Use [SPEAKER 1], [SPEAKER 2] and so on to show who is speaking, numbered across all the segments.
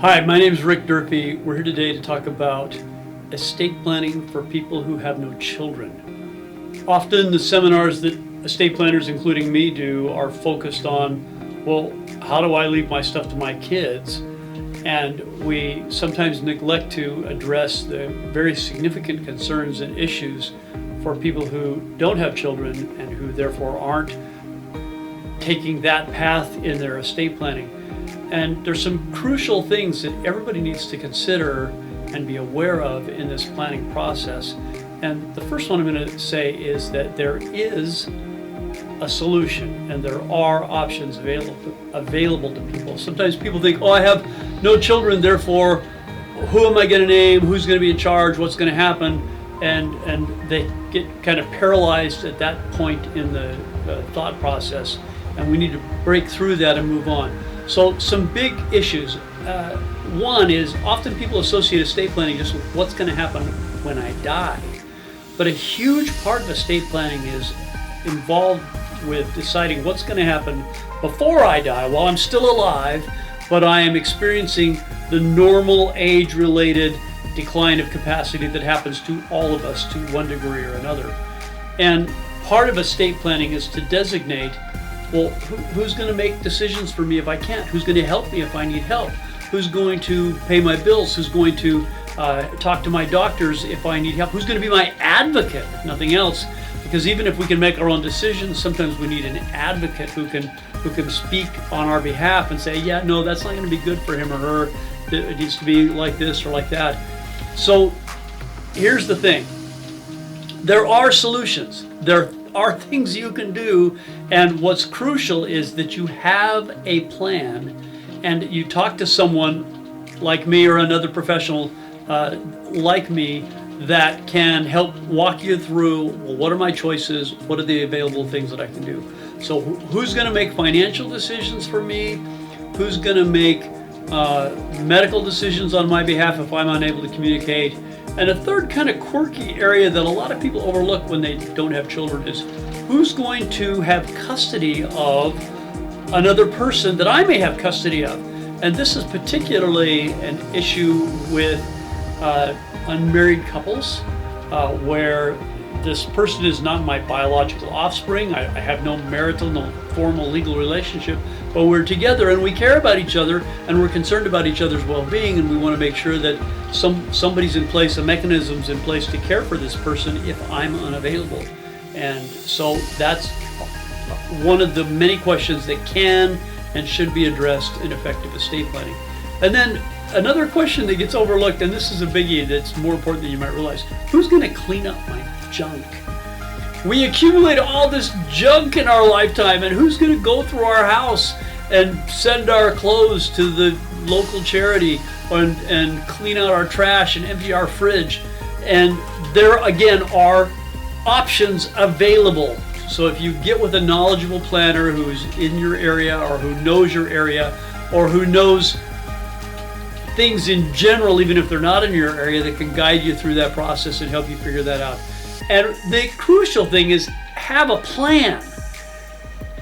[SPEAKER 1] Hi, my name is Rick Durfee. We're here today to talk about estate planning for people who have no children. Often the seminars that estate planners, including me, do are focused on, well, how do I leave my stuff to my kids? And we sometimes neglect to address the very significant concerns and issues for people who don't have children and who therefore aren't taking that path in their estate planning. And there's some crucial things that everybody needs to consider and be aware of in this planning process. And the first one I'm going to say is that there is a solution and there are options available to people. Sometimes people think, oh, I have no children, therefore who am I going to name, who's going to be in charge, what's going to happen, and they get kind of paralyzed at that point in the thought process, and we need to break through that and move on. So some big issues. One is often people associate estate planning just with what's going to happen when I die. But a huge part of estate planning is involved with deciding what's going to happen before I die, while I'm still alive, but I am experiencing the normal age-related decline of capacity that happens to all of us to one degree or another. And part of estate planning is to designate, well, who's going to make decisions for me if I can't? Who's going to help me if I need help? Who's going to pay my bills? Who's going to talk to my doctors if I need help? Who's going to be my advocate, if nothing else? Because even if we can make our own decisions, sometimes we need an advocate who can speak on our behalf and say, yeah, no, that's not going to be good for him or her. It needs to be like this or like that. So here's the thing. There are solutions. There are things you can do, and what's crucial is that you have a plan and you talk to someone like me or another professional like me that can help walk you through, well, what are my choices, what are the available things that I can do. So who's going to make financial decisions for me, who's going to make medical decisions on my behalf if I'm unable to communicate. And a third kind of quirky area that a lot of people overlook when they don't have children is who's going to have custody of another person that I may have custody of. And this is particularly an issue with unmarried couples where this person is not my biological offspring. I have no marital, no formal legal relationship, but we're together and we care about each other and we're concerned about each other's well-being, and we want to make sure that somebody's in place, a mechanism's in place to care for this person if I'm unavailable. And so that's one of the many questions that can and should be addressed in effective estate planning. And then another question that gets overlooked, and this is a biggie that's more important than you might realize, who's going to clean up my junk? We accumulate all this junk in our lifetime, and who's going to go through our house and send our clothes to the local charity and clean out our trash and empty our fridge? And there again are options available. So if you get with a knowledgeable planner who's in your area or who knows your area or who knows things in general, even if they're not in your area, that can guide you through that process and help you figure that out. And the crucial thing is have a plan.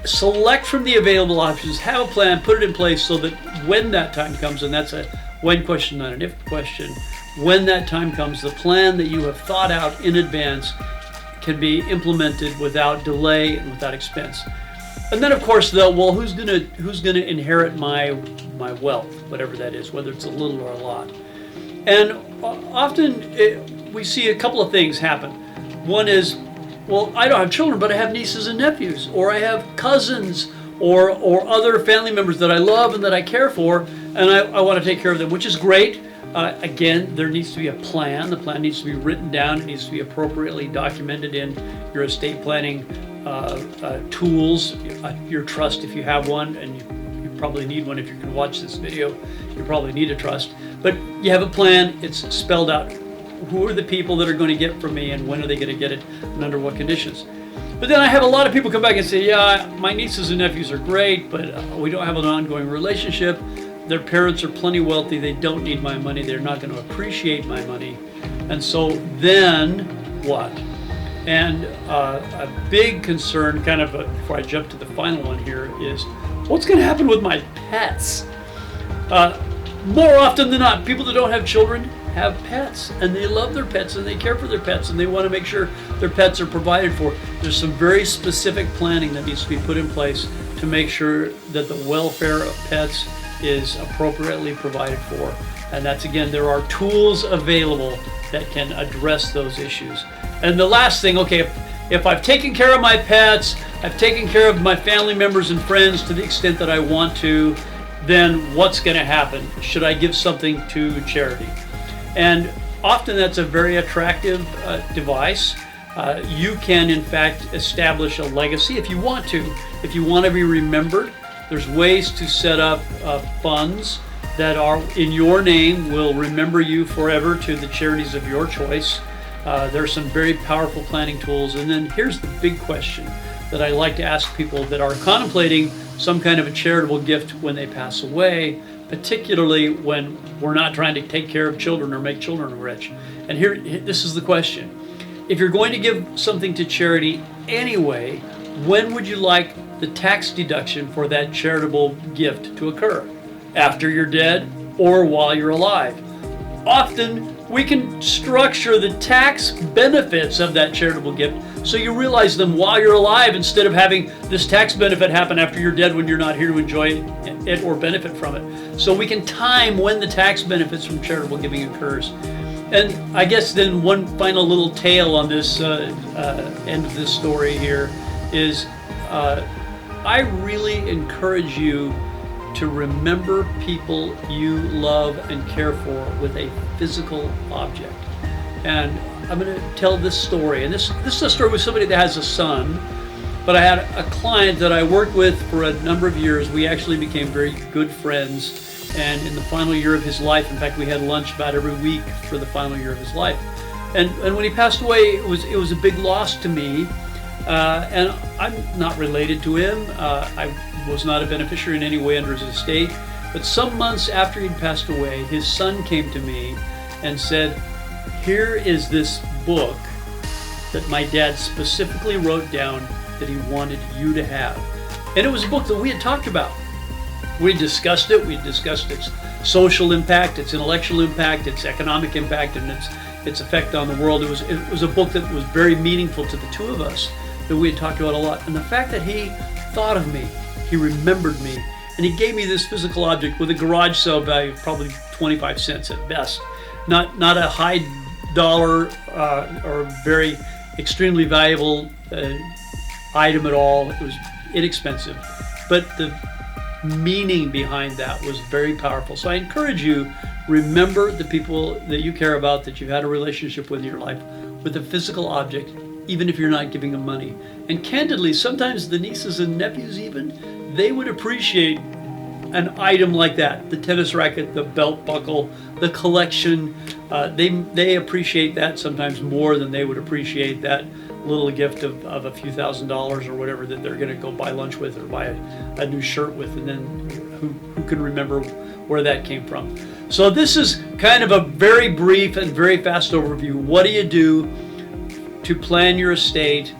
[SPEAKER 1] Select from the available options, have a plan, put it in place so that when that time comes, and that's a when question, not an if question, when that time comes, the plan that you have thought out in advance can be implemented without delay and without expense. And then of course, well, who's gonna inherit my wealth, whatever that is, whether it's a little or a lot. And often we see a couple of things happen. One is, well, I don't have children, but I have nieces and nephews, or I have cousins, or other family members that I love and that I care for, and I want to take care of them, which is great. Again, there needs to be a plan. The plan needs to be written down. It needs to be appropriately documented in your estate planning tools, your trust if you have one, and you probably need one if you're going to watch this video. You probably need a trust. But you have a plan. It's spelled out. Who are the people that are going to get from me, and when are they going to get it, and under what conditions? But then I have a lot of people come back and say, yeah, my nieces and nephews are great, but we don't have an ongoing relationship. Their parents are plenty wealthy. They don't need my money. They're not going to appreciate my money. And so then what? And a big concern, kind of before I jump to the final one here, is what's going to happen with my pets? more often than not, people that don't have children have pets, and they love their pets, and they care for their pets, and they want to make sure their pets are provided for. There's some very specific planning that needs to be put in place to make sure that the welfare of pets is appropriately provided for. And that's, again, there are tools available that can address those issues. And the last thing, okay, if I've taken care of my pets, I've taken care of my family members and friends to the extent that I want to, then what's going to happen? Should I give something to charity? And often that's a very attractive device. You can, in fact, establish a legacy if you want to. If you want to be remembered, there's ways to set up funds that are in your name, will remember you forever to the charities of your choice. There are some very powerful planning tools. And then here's the big question that I like to ask people that are contemplating some kind of a charitable gift when they pass away, particularly when we're not trying to take care of children or make children rich. And here, this is the question. If you're going to give something to charity anyway, when would you like the tax deduction for that charitable gift to occur? After you're dead or while you're alive? Often we can structure the tax benefits of that charitable gift so you realize them while you're alive instead of having this tax benefit happen after you're dead when you're not here to enjoy it or benefit from it. So we can time when the tax benefits from charitable giving occurs. And I guess then one final little tale on this end of this story here is I really encourage you to remember people you love and care for with a physical object. And I'm going to tell this story. And this is a story with somebody that has a son. But I had a client that I worked with for a number of years. We actually became very good friends. And in the final year of his life, in fact, we had lunch about every week for the final year of his life. And when he passed away, it was a big loss to me. And I'm not related to him. I was not a beneficiary in any way under his estate. But some months after he'd passed away, his son came to me and said, "Here is this book that my dad specifically wrote down that he wanted you to have." And it was a book that we had talked about. We discussed it. We discussed its social impact, its intellectual impact, its economic impact, and its effect on the world. It was a book that was very meaningful to the two of us, that we had talked about a lot. And the fact that he thought of me, he remembered me, and he gave me this physical object with a garage sale value of probably 25 cents at best. Not a high dollar or very extremely valuable item at all. It was inexpensive. But the meaning behind that was very powerful. So I encourage you, remember the people that you care about, that you've had a relationship with in your life, with a physical object, even if you're not giving them money. And candidly, sometimes the nieces and nephews even, they would appreciate an item like that, the tennis racket, the belt buckle, the collection. They appreciate that sometimes more than they would appreciate that little gift of a few $1,000s or whatever that they're going to go buy lunch with or buy a new shirt with, and then who can remember where that came from. So this is kind of a very brief and very fast overview. What do you do to plan your estate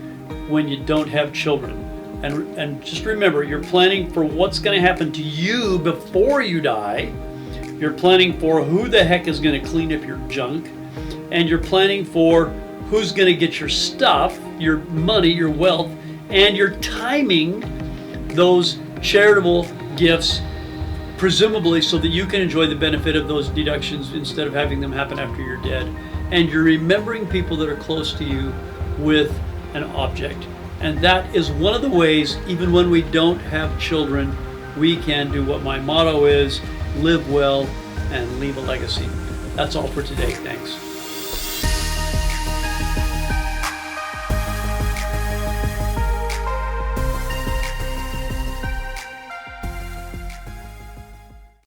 [SPEAKER 1] when you don't have children? And just remember, you're planning for what's going to happen to you before you die. You're planning for who the heck is going to clean up your junk. And you're planning for who's going to get your stuff, your money, your wealth, and you're timing those charitable gifts, presumably so that you can enjoy the benefit of those deductions instead of having them happen after you're dead. And you're remembering people that are close to you with an object. And that is one of the ways, even when we don't have children, we can do what my motto is: live well and leave a legacy. That's all for today. Thanks.